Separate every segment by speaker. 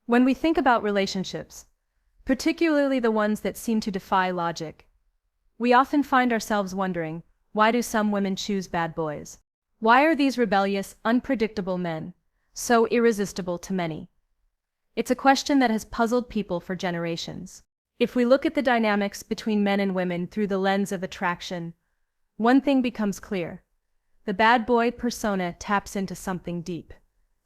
Speaker 1: When we think about relationships, particularly the ones that seem to defy logic, we often find ourselves wondering, why do some women choose bad boys? Why are these rebellious, unpredictable men so irresistible to many? It's a question that has puzzled people for generations. If we look at the dynamics between men and women through the lens of attraction, one thing becomes clear. The bad boy persona taps into something deep,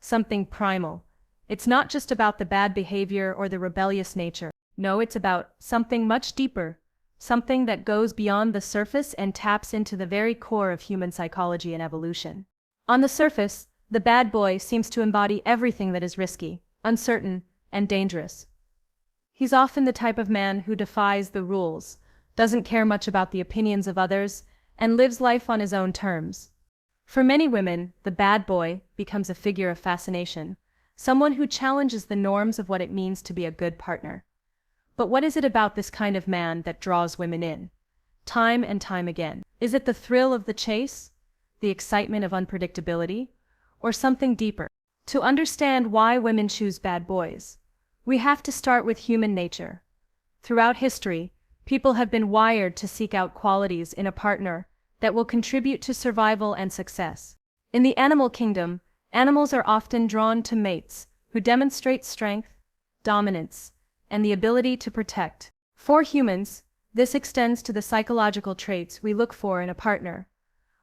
Speaker 1: something primal. It's not just about the bad behavior or the rebellious nature. No, it's about something much deeper, something that goes beyond the surface and taps into the very core of human psychology and evolution. On the surface, the bad boy seems to embody everything that is risky, uncertain, and dangerous. He's often the type of man who defies the rules, doesn't care much about the opinions of others, and lives life on his own terms. For many women, the bad boy becomes a figure of fascination, someone who challenges the norms of what it means to be a good partner. But what is it about this kind of man that draws women in, time and time again? Is it the thrill of the chase, the excitement of unpredictability, or something deeper? To understand why women choose bad boys, we have to start with human nature. Throughout history, people have been wired to seek out qualities in a partner that will contribute to survival and success. In the animal kingdom, animals are often drawn to mates who demonstrate strength, dominance, and the ability to protect. For humans, this extends to the psychological traits we look for in a partner.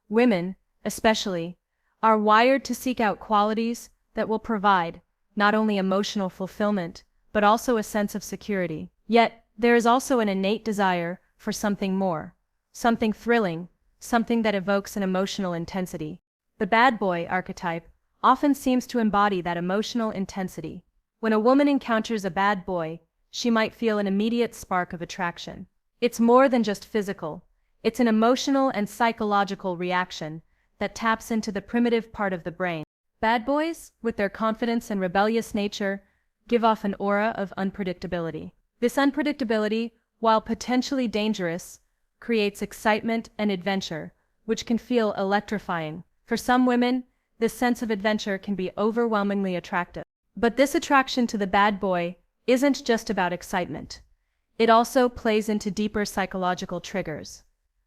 Speaker 1: Women, especially, are wired to seek out qualities that will provide not only emotional fulfillment, but also a sense of security. Yet, there is also an innate desire for something more, something thrilling, something that evokes an emotional intensity. The bad boy archetype often seems to embody that emotional intensity. When a woman encounters a bad boy, she might feel an immediate spark of attraction. It's more than just physical. It's an emotional and psychological reaction that taps into the primitive part of the brain. Bad boys, with their confidence and rebellious nature, give off an aura of unpredictability. This unpredictability, while potentially dangerous, creates excitement and adventure, which can feel electrifying. For some women, this sense of adventure can be overwhelmingly attractive. But this attraction to the bad boy isn't just about excitement. It also plays into deeper psychological triggers.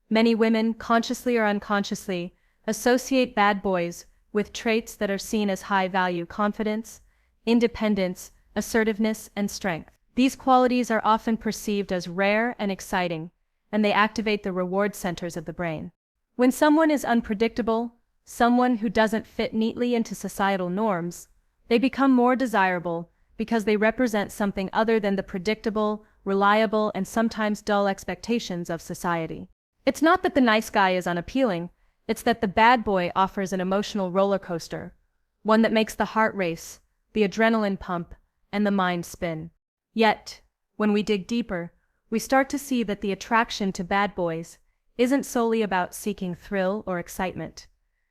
Speaker 1: Many women, consciously or unconsciously, associate bad boys with traits that are seen as high-value: confidence, independence, assertiveness, and strength. These qualities are often perceived as rare and exciting, and they activate the reward centers of the brain. When someone is unpredictable, someone who doesn't fit neatly into societal norms, they become more desirable because they represent something other than the predictable, reliable, and sometimes dull expectations of society. It's not that the nice guy is unappealing, it's that the bad boy offers an emotional roller coaster, one that makes the heart race, the adrenaline pump, and the mind spin. Yet, when we dig deeper, we start to see that the attraction to bad boys isn't solely about seeking thrill or excitement.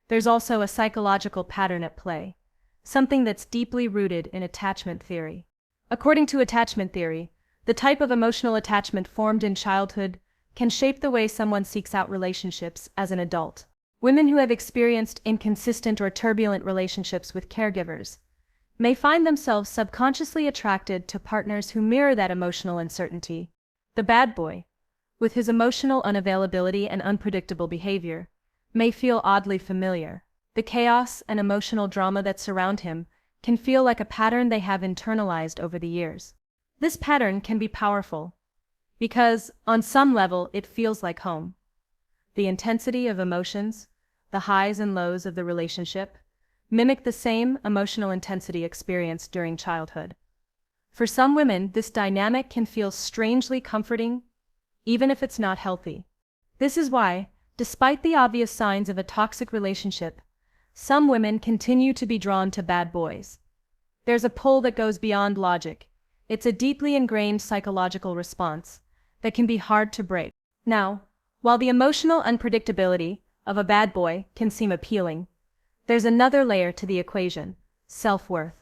Speaker 1: There's also a psychological pattern at play, something that's deeply rooted in attachment theory. According to attachment theory, the type of emotional attachment formed in childhood can shape the way someone seeks out relationships as an adult. Women who have experienced inconsistent or turbulent relationships with caregivers may find themselves subconsciously attracted to partners who mirror that emotional uncertainty. The bad boy, with his emotional unavailability and unpredictable behavior, may feel oddly familiar. The chaos and emotional drama that surround him can feel like a pattern they have internalized over the years. This pattern can be powerful because, on some level, it feels like home. The intensity of emotions, the highs and lows of the relationship, mimic the same emotional intensity experienced during childhood. For some women, this dynamic can feel strangely comforting, even if it's not healthy. This is why, despite the obvious signs of a toxic relationship, some women continue to be drawn to bad boys. There's a pull that goes beyond logic. It's a deeply ingrained psychological response that can be hard to break. Now, while the emotional unpredictability of a bad boy can seem appealing, there's another layer to the equation: self-worth.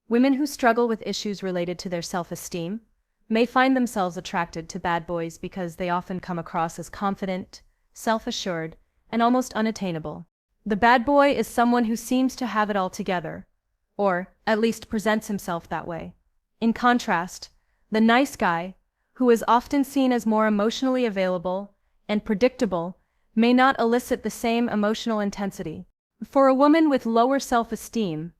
Speaker 1: Women who struggle with issues related to their self-esteem may find themselves attracted to bad boys because they often come across as confident, self-assured, and almost unattainable. The bad boy is someone who seems to have it all together, or at least presents himself that way. In contrast, the nice guy, who is often seen as more emotionally available and predictable, may not elicit the same emotional intensity. For a woman with lower self-esteem,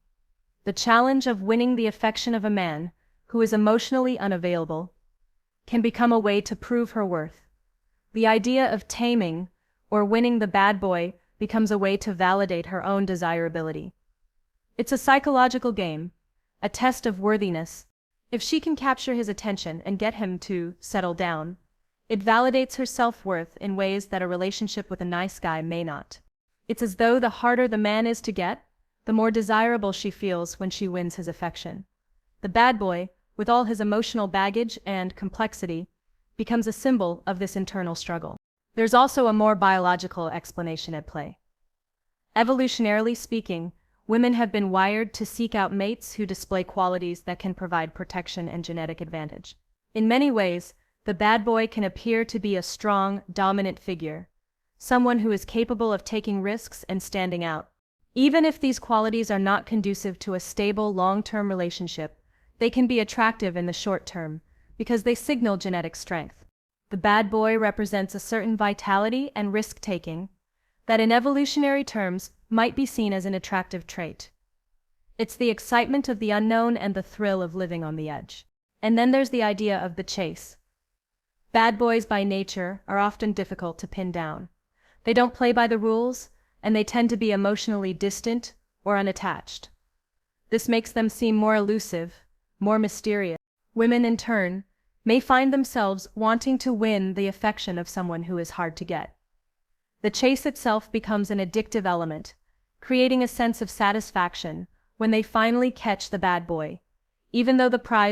Speaker 1: the challenge of winning the affection of a man who is emotionally unavailable can become a way to prove her worth. The idea of taming or winning the bad boy becomes a way to validate her own desirability. It's a psychological game, a test of worthiness. If she can capture his attention and get him to settle down, it validates her self-worth in ways that a relationship with a nice guy may not. It's as though the harder the man is to get, the more desirable she feels when she wins his affection. The bad boy, with all his emotional baggage and complexity, becomes a symbol of this internal struggle. There's also a more biological explanation at play. Evolutionarily speaking, women have been wired to seek out mates who display qualities that can provide protection and genetic advantage. In many ways, the bad boy can appear to be a strong, dominant figure, someone who is capable of taking risks and standing out. Even if these qualities are not conducive to a stable, long-term relationship, they can be attractive in the short term because they signal genetic strength. The bad boy represents a certain vitality and risk-taking that in evolutionary terms might be seen as an attractive trait. It's the excitement of the unknown and the thrill of living on the edge. And then there's the idea of the chase. Bad boys by nature are often difficult to pin down. They don't play by the rules, and they tend to be emotionally distant or unattached. This makes them seem more elusive, more mysterious. Women, in turn, may find themselves wanting to win the affection of someone who is hard to get. The chase itself becomes an addictive element, creating a sense of satisfaction when they finally catch the bad boy, even though the prize